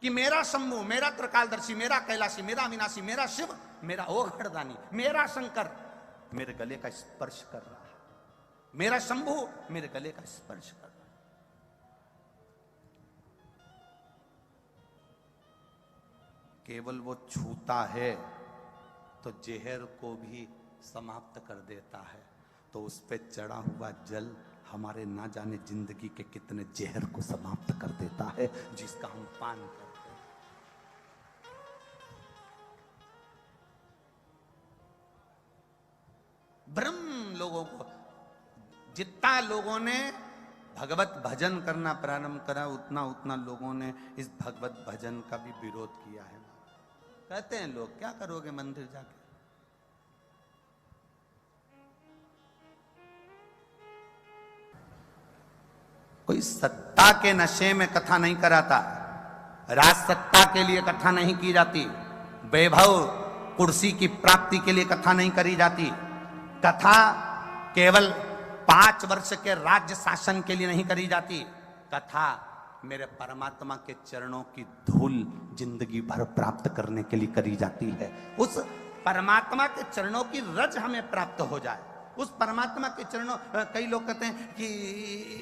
कि मेरा शंभु, मेरा त्रिकालदर्शी, मेरा कैलाशी, मेरा अविनाशी, मेरा शिव, मेरा ओघड़दानी, मेरा शंकर मेरे गले का स्पर्श कर रहा है, मेरा शंभु मेरे गले का स्पर्श कर रहा है। केवल वो छूता है तो जहर को भी समाप्त कर देता है, तो उस पे चढ़ा हुआ जल हमारे ना जाने जिंदगी के कितने जहर को समाप्त कर देता है, जिसका हम पान करते हैं। ब्रह्म लोगों को, जितना लोगों ने भगवत भजन करना प्रारंभ करा, उतना उतना लोगों ने इस भगवत भजन का भी विरोध किया है। कहते हैं लोग, क्या करोगे मंदिर जाके? कोई सत्ता के नशे में कथा नहीं कराता, राज सत्ता के लिए कथा नहीं की जाती, वैभव कुर्सी की प्राप्ति के लिए कथा नहीं करी जाती। कथा केवल 5 वर्ष के राज्य शासन के लिए नहीं करी जाती। कथा मेरे परमात्मा के चरणों की धूल जिंदगी भर प्राप्त करने के लिए करी जाती है। उस परमात्मा के चरणों की रज हमें प्राप्त हो जाए, उस परमात्मा के चरणों, कई लोग कहते हैं कि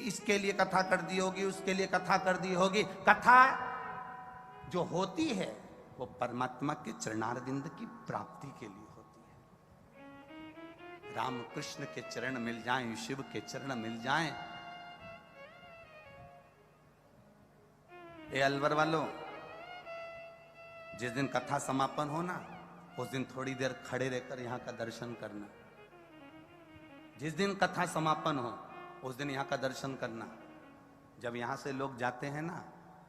इसके लिए कथा कर दी होगी, उसके लिए कथा कर दी होगी। कथा जो होती है वो परमात्मा के चरणारविंद की प्राप्ति के लिए होती है। राम कृष्ण के चरण मिल जाएं, शिव के चरण मिल जाएं। ए अलवर वालों, जिस दिन कथा समापन हो ना, उस दिन थोड़ी देर खड़े रहकर यहाँ का दर्शन करना। जिस दिन कथा समापन हो उस दिन यहाँ का दर्शन करना। जब यहाँ से लोग जाते हैं ना,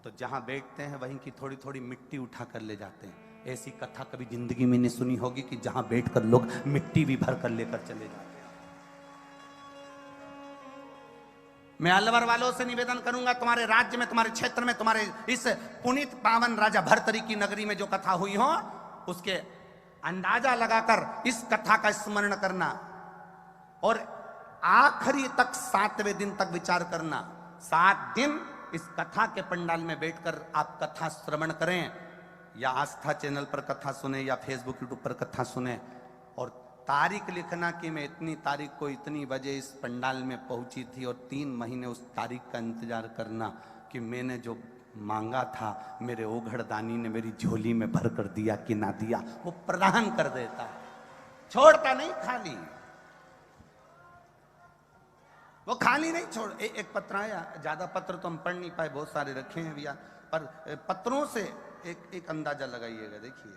तो जहाँ बैठते हैं वहीं की थोड़ी थोड़ी मिट्टी उठा कर ले जाते हैं। ऐसी कथा कभी जिंदगी में नहीं सुनी होगी कि जहाँ बैठकर लोग मिट्टी भी भर कर लेकर चले जाते हैं। मैं अलवर वालों से निवेदन करूंगा, तुम्हारे राज्य में, तुम्हारे क्षेत्र में, तुम्हारे इस पुनीत पावन राजा भर्तरी की नगरी में जो कथा हुई हो, उसके अंदाजा लगाकर इस कथा का स्मरण करना और आखिरी तक 7वें दिन तक विचार करना। 7 दिन इस कथा के पंडाल में बैठकर आप कथा श्रवण करें, या आस्था चैनल पर कथा सुने, या फेसबुक यूट्यूब पर कथा सुने, और तारीख लिखना कि मैं इतनी तारीख को इतनी बजे इस पंडाल में पहुंची थी, और 3 महीने उस तारीख का इंतजार करना कि मैंने जो मांगा था मेरे ओघड़दानी ने मेरी झोली में भर कर दिया कि ना दिया। वो प्रदान कर देता है, छोड़ता नहीं खाली। वो खाली नहीं छोड़। एक पत्र आया, ज्यादा पत्र तो हम पढ़ नहीं पाए, बहुत सारे रखे हैं भैया, पर पत्रों से एक अंदाजा लगाइएगा। देखिए,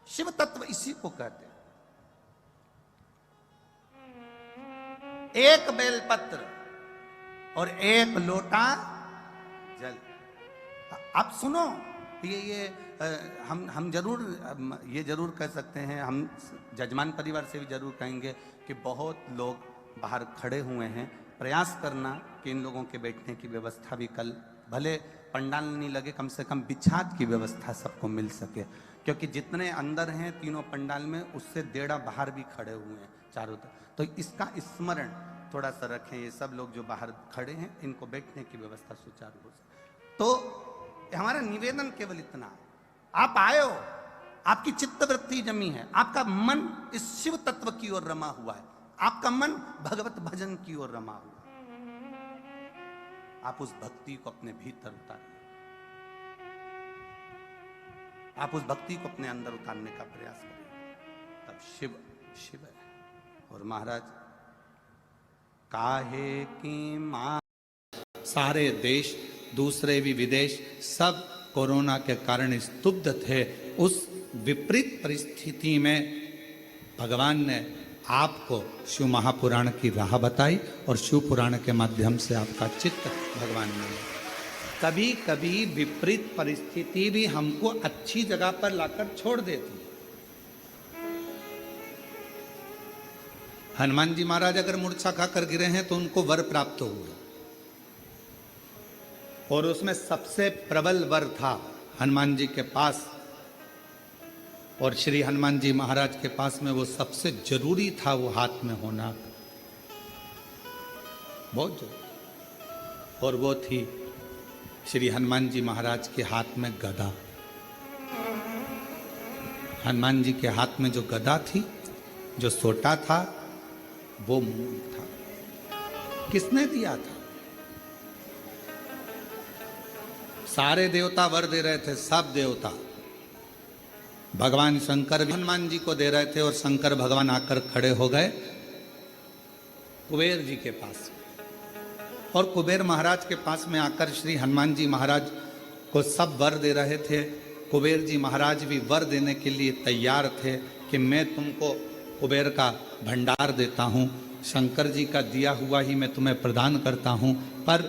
शिव तत्व इसी को कहते हैं। एक बेलपत्र और एक लोटा जल। आप सुनो, ये हम जरूर ये जरूर कह सकते हैं, हम जजमान परिवार से भी जरूर कहेंगे कि बहुत लोग बाहर खड़े हुए हैं। प्रयास करना कि इन लोगों के बैठने की व्यवस्था भी कल, भले पंडाल नहीं लगे, कम से कम बिछात की व्यवस्था सबको मिल सके, क्योंकि जितने अंदर हैं तीनों पंडाल में, उससे 1.5 बाहर भी खड़े हुए हैं चारों तरफ। तो इसका स्मरण थोड़ा सा रखें। ये सब लोग जो बाहर खड़े हैं, इनको बैठने की व्यवस्था सुचारू हो सके। तो हमारा निवेदन केवल इतना, आप आए हो, आपकी चित्तवृत्ति जमी है, आपका मन इस शिव तत्व की ओर रमा हुआ है, आपका मन भगवत भजन की ओर रमा हुआ है। आप उस भक्ति को अपने भीतर उतारिए, आप उस भक्ति को अपने अंदर उतारने का प्रयास करें, तब शिव शिव है। और महाराज, काहे की मां, सारे देश, दूसरे भी विदेश, सब कोरोना के कारण स्तब्ध थे। उस विपरीत परिस्थिति में भगवान ने आपको शिव महापुराण की राह बताई, और शिव पुराण के माध्यम से आपका चित्त भगवान ने। कभी कभी विपरीत परिस्थिति भी हमको अच्छी जगह पर लाकर छोड़ देती है। हनुमान जी महाराज अगर मूर्छा खाकर गिरे हैं तो उनको वर प्राप्त हुआ, और उसमें सबसे प्रबल वर था हनुमान जी के पास, और श्री हनुमान जी महाराज के पास में वो सबसे जरूरी था वो हाथ में होना, बहुत जरूरी। और वो थी श्री हनुमान जी महाराज के हाथ में गदा। हनुमान जी के हाथ में जो गदा थी, जो सोटा था, वो मूल था। किसने दिया था? सारे देवता वर दे रहे थे, सब देवता। भगवान शंकर भी हनुमान जी को दे रहे थे, और शंकर भगवान आकर खड़े हो गए कुबेर जी के पास, और कुबेर महाराज के पास में आकर श्री हनुमान जी महाराज को सब वर दे रहे थे। कुबेर जी महाराज भी वर देने के लिए तैयार थे कि मैं तुमको कुबेर का भंडार देता हूँ, शंकर जी का दिया हुआ ही मैं तुम्हें प्रदान करता हूँ। पर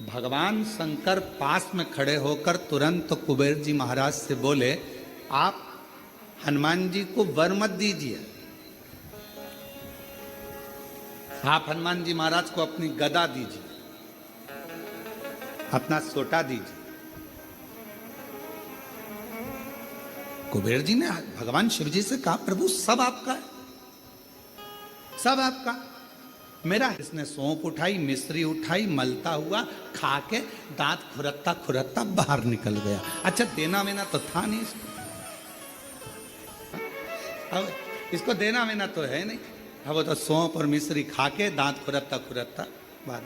भगवान शंकर पास में खड़े होकर तुरंत कुबेर जी महाराज से बोले, आप हनुमान जी को वर मत दीजिए, आप हनुमान जी महाराज को अपनी गदा दीजिए, अपना सोटा दीजिए। कुबेर जी ने भगवान शिव जी से कहा, प्रभु सब आपका है, सब आपका। मेरा इसने सौंप उठाई, मिश्री उठाई, मलता हुआ खा के दांत खुरकता खुरकता बाहर निकल गया। अच्छा, देना वेना तो था नहीं इसको, अब इसको देना वेना तो है नहीं। अब वो तो सौंप और मिश्री खा के दांत खुरकता खुरकता बाहर।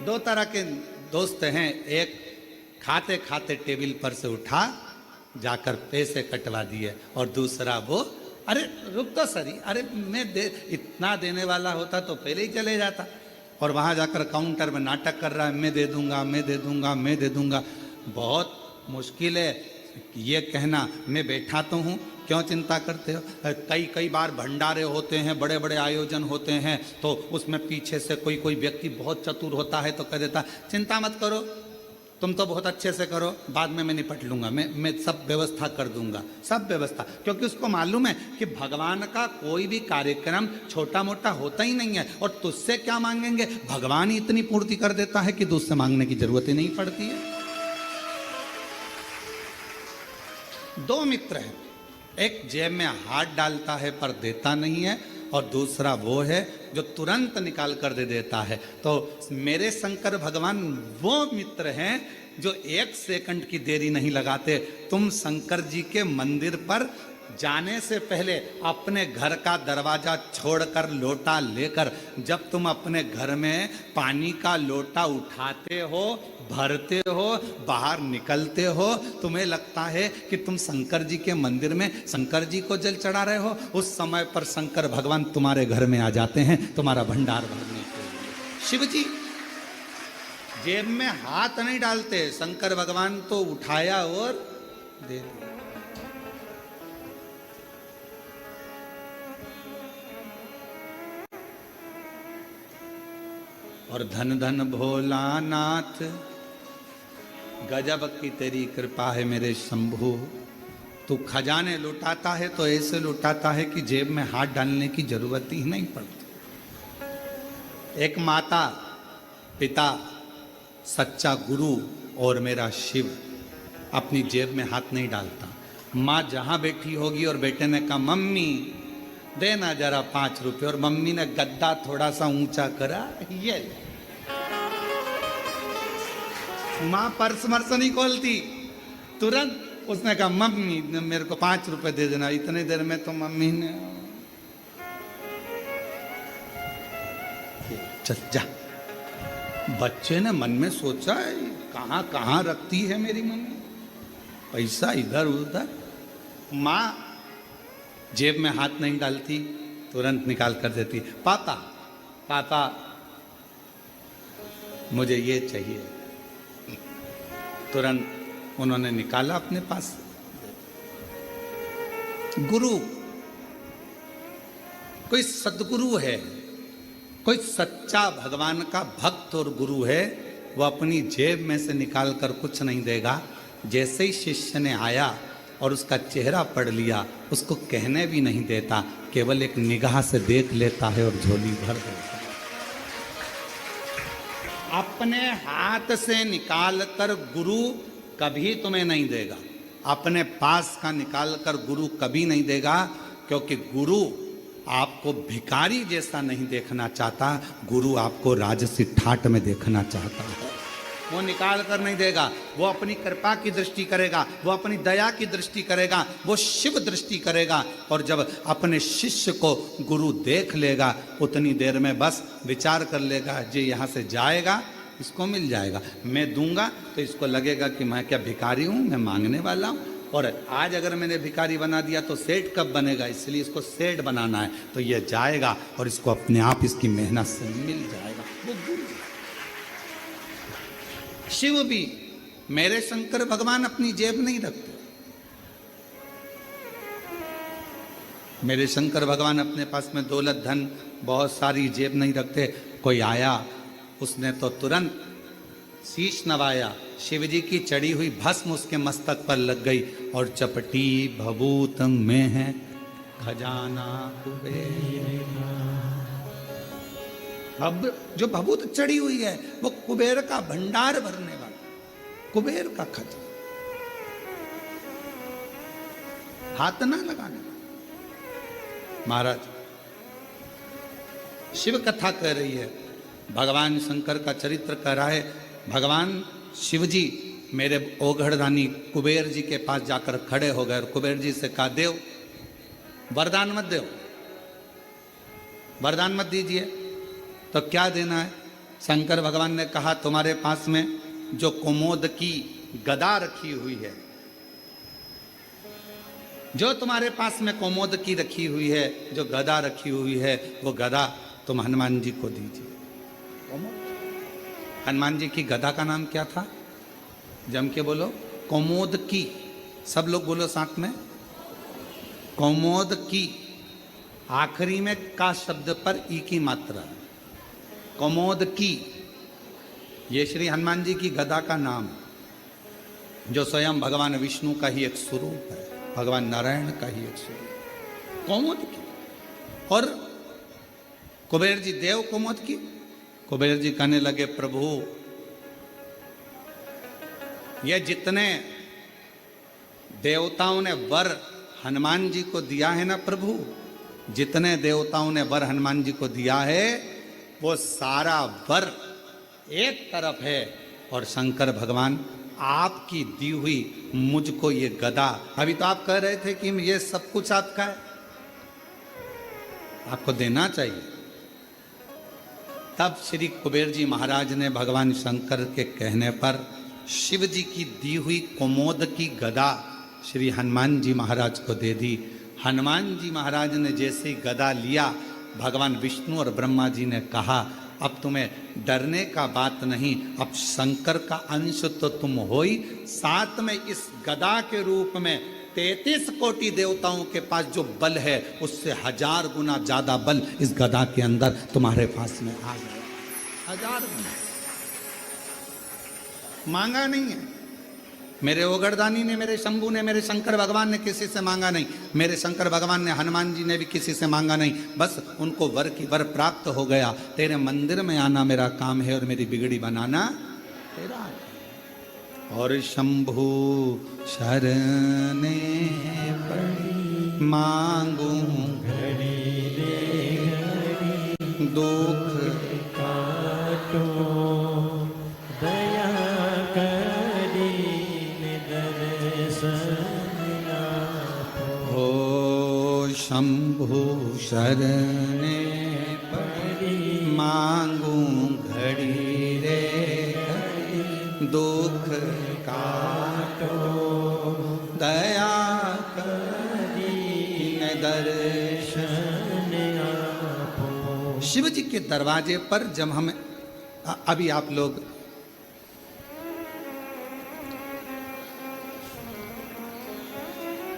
दो तरह के दोस्त हैं, एक खाते खाते टेबल पर से उठा जाकर पैसे कटवा दिए, और दूसरा वो, अरे रुक तो सरी, अरे मैं इतना देने वाला होता तो पहले ही चले जाता, और वहाँ जाकर काउंटर में नाटक कर रहा है, मैं दे दूंगा, मैं दे दूंगा, मैं दे दूंगा। बहुत मुश्किल है ये कहना, मैं बैठा तो हूँ, क्यों चिंता करते हो। कई बार भंडारे होते हैं, बड़े बड़े आयोजन होते हैं, तो उसमें पीछे से कोई व्यक्ति बहुत चतुर होता है तो कह देता, चिंता मत करो, तुम तो बहुत अच्छे से करो, बाद में मैं निपट लूंगा, मैं सब व्यवस्था कर दूंगा, सब व्यवस्था। क्योंकि उसको मालूम है कि भगवान का कोई भी कार्यक्रम छोटा मोटा होता ही नहीं है, और तुझसे क्या मांगेंगे, भगवान ही इतनी पूर्ति कर देता है कि तुझसे मांगने की जरूरत ही नहीं पड़ती है। दो मित्र हैं, एक जेब में हाथ डालता है पर देता नहीं है, और दूसरा वो है जो तुरंत निकाल कर दे देता है। तो मेरे शंकर भगवान वो मित्र हैं जो एक सेकंड की देरी नहीं लगाते। तुम शंकर जी के मंदिर पर जाने से पहले अपने घर का दरवाजा छोड़कर लोटा लेकर, जब तुम अपने घर में पानी का लोटा उठाते हो, भरते हो, बाहर निकलते हो, तुम्हें लगता है कि तुम शंकर जी के मंदिर में शंकर जी को जल चढ़ा रहे हो, उस समय पर शंकर भगवान तुम्हारे घर में आ जाते हैं तुम्हारा भंडार भरने के लिए। शिव जी जेब में हाथ नहीं डालते, शंकर भगवान तो उठाया और दे दिया। और धन धन भोलानाथ, गजब की तेरी कृपा है मेरे शंभू। तू खजाने लुटाता है तो ऐसे लुटाता है कि जेब में हाथ डालने की जरूरत ही नहीं पड़ती। एक माता, पिता, सच्चा गुरु और मेरा शिव अपनी जेब में हाथ नहीं डालता। माँ जहां बैठी होगी और बेटे ने कहा मम्मी देना जरा 5 रुपए, और मम्मी ने गद्दा थोड़ा सा ऊंचा करा, ये माँ पर्स मर्स नहीं खोलती, तुरंत उसने कहा मम्मी मेरे को 5 रुपए दे देना। इतनी देर में तो मम्मी ने चल जा। बच्चे ने मन में सोचा कहाँ कहाँ रखती है मेरी मम्मी पैसा, इधर उधर। माँ जेब में हाथ नहीं डालती, तुरंत निकाल कर देती, पापा पापा मुझे ये चाहिए। तुरंत उन्होंने निकाला अपने पास। गुरु, कोई सद्गुरु है, कोई सच्चा भगवान का भक्त और गुरु है, वो अपनी जेब में से निकाल कर कुछ नहीं देगा। जैसे ही शिष्य ने आया और उसका चेहरा पढ़ लिया, उसको कहने भी नहीं देता, केवल एक निगाह से देख लेता है और झोली भर देता है। अपने हाथ से निकाल कर गुरु कभी तुम्हें नहीं देगा, अपने पास का निकाल कर गुरु कभी नहीं देगा, क्योंकि गुरु आपको भिखारी जैसा नहीं देखना चाहता, गुरु आपको राजसी ठाट में देखना चाहता है। वो निकाल कर नहीं देगा, वो अपनी कृपा की दृष्टि करेगा, वो अपनी दया की दृष्टि करेगा, वो शिव दृष्टि करेगा। और जब अपने शिष्य को गुरु देख लेगा, उतनी देर में बस विचार कर लेगा, जे यहाँ से जाएगा इसको मिल जाएगा, मैं दूंगा तो इसको लगेगा कि मैं क्या भिखारी हूँ, मैं मांगने वाला हूँ। और आज अगर मैंने भिखारी बना दिया तो सेठ कब बनेगा, इसलिए इसको सेठ बनाना है, तो ये जाएगा और इसको अपने आप इसकी मेहनत से मिल जाएगा। वो गुरु। शिव भी, मेरे शंकर भगवान अपनी जेब नहीं रखते, मेरे शंकर भगवान अपने पास में दौलत धन बहुत सारी जेब नहीं रखते। कोई आया, उसने तो तुरंत शीश नवाया, शिव जी की चढ़ी हुई भस्म उसके मस्तक पर लग गई, और चपटी भभूत में है खजाना कुबेर। अब जो भभूत चढ़ी हुई है वो कुबेर का भंडार भरने वाला, कुबेर का खजाना, हाथ ना लगाने वाला। महाराज शिव कथा कह रही है, भगवान शंकर का चरित्र कह रहा है। भगवान शिव जी मेरे ओघड़दानी कुबेर जी के पास जाकर खड़े हो गए और कुबेर जी से कहा, देव वरदान मत दो, वरदान मत दीजिए। तो क्या देना है? शंकर भगवान ने कहा, तुम्हारे पास में जो कुमोद की गदा रखी हुई है, जो तुम्हारे पास में कुमोद की रखी हुई है, जो गदा रखी हुई है, वो गदा तुम हनुमान जी को दीजिए। हनुमान जी की गदा का नाम क्या था? जम के बोलो, कौमोद की। सब लोग बोलो साथ में, कौमोद की। आखिरी में का शब्द पर ई की मात्रा, कौमोद की। ये श्री हनुमान जी की गदा का नाम, जो स्वयं भगवान विष्णु का ही एक स्वरूप है, भगवान नारायण का ही एक स्वरूप, कौमोद की। और कुबेर जी देव कौमोद की। कुबेर जी कहने लगे, प्रभु ये जितने देवताओं ने वर हनुमान जी को दिया है ना प्रभु, जितने देवताओं ने वर हनुमान जी को दिया है, वो सारा वर एक तरफ है, और शंकर भगवान आपकी दी हुई मुझको ये गदा, अभी तो आप कह रहे थे कि ये सब कुछ आपका है, आपको देना चाहिए। तब श्री कुबेर जी महाराज ने भगवान शंकर के कहने पर शिव जी की दी हुई कुमोद की गदा श्री हनुमान जी महाराज को दे दी। हनुमान जी महाराज ने जैसे ही गदा लिया, भगवान विष्णु और ब्रह्मा जी ने कहा, अब तुम्हें डरने का बात नहीं, अब शंकर का अंश तो तुम हो ही, साथ में इस गदा के रूप में 33 कोटि देवताओं के पास जो बल है, उससे 1000 गुना ज्यादा बल इस गदा के अंदर तुम्हारे पास में आ गया। 1000 गुना मांगा नहीं है। मेरे ओगरदानी ने, मेरे शंभू ने, मेरे शंकर भगवान ने किसी से मांगा नहीं, मेरे शंकर भगवान ने, हनुमान जी ने भी किसी से मांगा नहीं, बस उनको वर की वर प्राप्त हो गया। तेरे मंदिर में आना मेरा काम है और मेरी बिगड़ी बनाना तेरा। और शंभू शरणे पड़ी मांगू घड़ी दे दुख काटो दया करी हो। शंभू शरणे पड़ी मांगू घड़ी रे दुख काटो दया करी दर्शन आपो। शिव जी के दरवाजे पर जब हम अभी आप लोग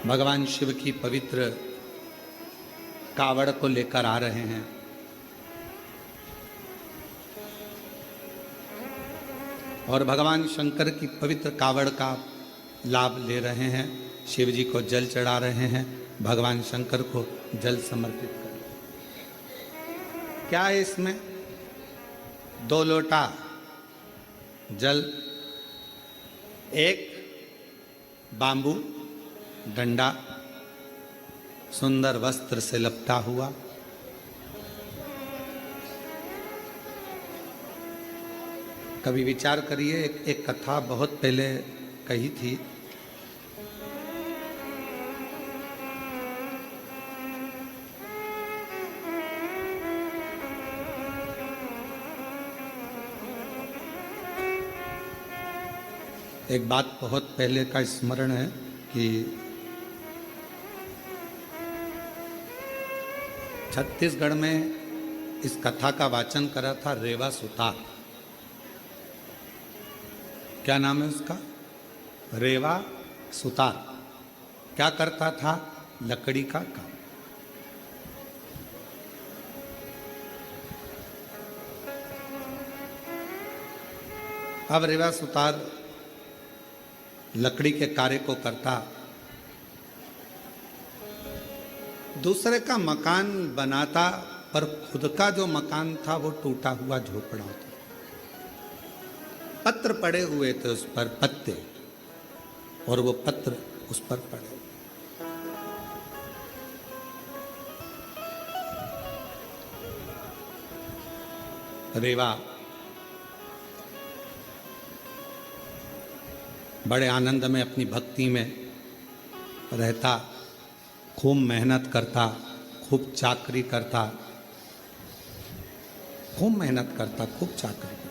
भगवान शिव की पवित्र कावड़ को लेकर आ रहे हैं, और भगवान शंकर की पवित्र कावड़ का लाभ ले रहे हैं। शिव जी को जल चढ़ा रहे हैं, भगवान शंकर को जल समर्पित कर। क्या है इसमें? 2 लोटा जल, एक बांबू डंडा सुंदर वस्त्र से लपटा हुआ, कभी विचार करिए, एक कथा बहुत पहले कही थी। एक बात बहुत पहले का स्मरण है कि छत्तीसगढ़ में इस कथा का वाचन करा था रेवा सुतार। क्या नाम है उसका? रेवा सुतार। क्या करता था? लकड़ी का काम। अब रेवा सुतार लकड़ी के कार्य को करता, दूसरे का मकान बनाता, पर खुद का जो मकान था वो टूटा हुआ झोपड़ा था। पत्र पड़े हुए थे उस पर, पत्ते, और वो पत्र उस पर पड़े। रेवा बड़े आनंद में अपनी भक्ति में रहता, खूब मेहनत करता, खूब चाकरी करता, खूब मेहनत करता, खूब चाकरी करता।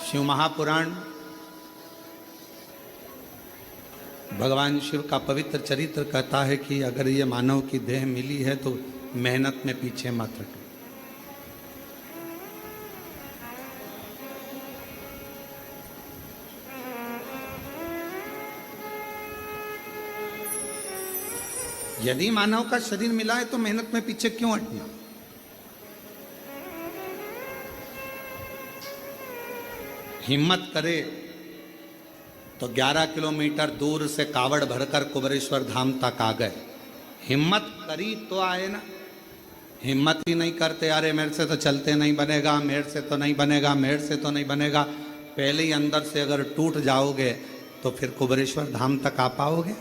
शिव महापुराण भगवान शिव का पवित्र चरित्र कहता है कि अगर ये मानव की देह मिली है तो मेहनत में पीछे मत हटो। यदि मानव का शरीर मिला है तो मेहनत में पीछे क्यों हटना? हिम्मत करे तो 11 किलोमीटर दूर से कावड़ भरकर कुबरेश्वर धाम तक आ गए। हिम्मत करी तो आए ना। हिम्मत ही नहीं करते, अरे मेरे से तो चलते नहीं बनेगा, मेरे से तो नहीं बनेगा, मेरे से तो नहीं बनेगा। पहले ही अंदर से अगर टूट जाओगे तो फिर कुबरेश्वर धाम तक आ पाओगे?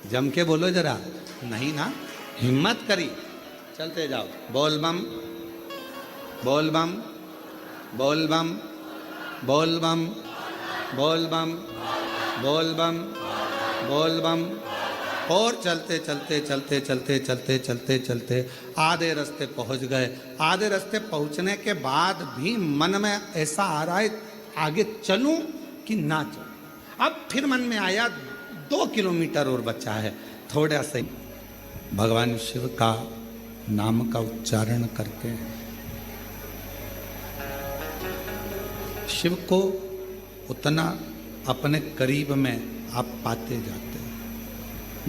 जम के बोलो जरा, नहीं ना। हिम्मत करी, चलते जाओ। बोल बम, बोल बम, बोल बम, बोल बम, बोल बम, बोल बम, बोल बम। और चलते चलते चलते चलते चलते चलते चलते आधे रास्ते पहुंच गए। आधे रास्ते पहुंचने के बाद भी मन में ऐसा आ रहा है आगे चलूं कि ना चलूं। अब फिर मन में आया 2 किलोमीटर और बचा है, थोड़ा सा भगवान शिव का नाम का उच्चारण करके शिव को उतना अपने करीब में आप पाते जाते हैं,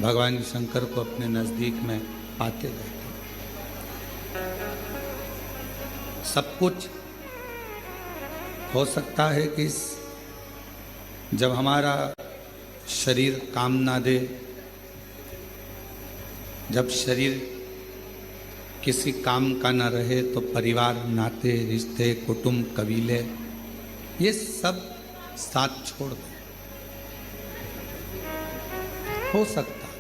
भगवान शंकर को अपने नजदीक में पाते जाते हैं। सब कुछ हो सकता है कि जब हमारा शरीर काम ना दे, जब शरीर किसी काम का न रहे, तो परिवार, नाते, रिश्ते, कुटुंब, कबीले, ये सब साथ छोड़ दे। हो सकता है।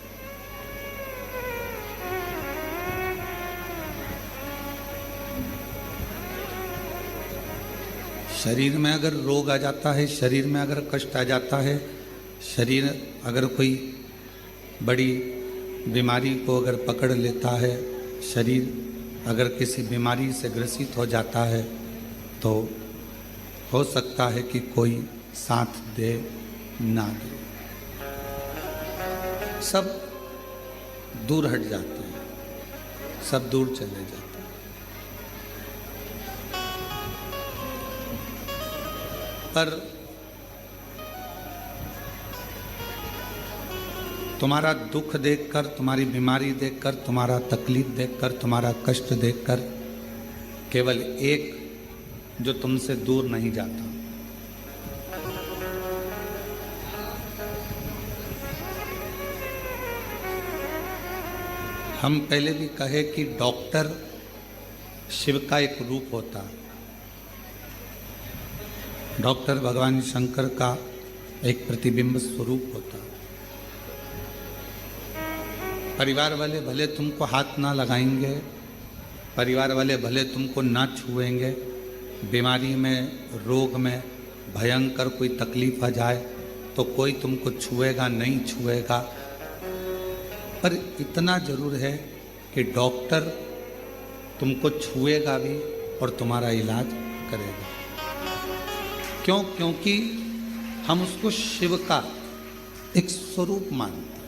शरीर में अगर रोग आ जाता है, शरीर में अगर कष्ट आ जाता है, शरीर अगर कोई बड़ी बीमारी को अगर पकड़ लेता है, शरीर अगर किसी बीमारी से ग्रसित हो जाता है, तो हो सकता है कि कोई साथ दे ना दे। सब दूर हट जाते हैं, सब दूर चले जाते हैं। पर तुम्हारा दुख देखकर, तुम्हारी बीमारी देखकर, तुम्हारा तकलीफ देखकर, तुम्हारा कष्ट देखकर केवल एक जो तुमसे दूर नहीं जाता, हम पहले भी कहे कि डॉक्टर शिव का एक रूप होता, डॉक्टर भगवान शंकर का एक प्रतिबिंब स्वरूप होता। परिवार वाले भले तुमको हाथ ना लगाएंगे, परिवार वाले भले तुमको ना छुएंगे, बीमारी में, रोग में भयंकर कोई तकलीफ आ जाए तो कोई तुमको छुएगा नहीं छुएगा, पर इतना जरूर है कि डॉक्टर तुमको छुएगा भी और तुम्हारा इलाज करेगा। क्यों? क्योंकि हम उसको शिव का एक स्वरूप मानते हैं,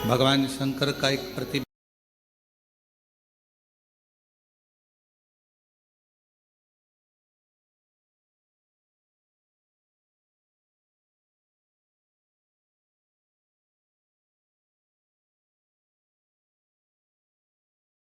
भगवान शंकर का एक प्रतिबिंब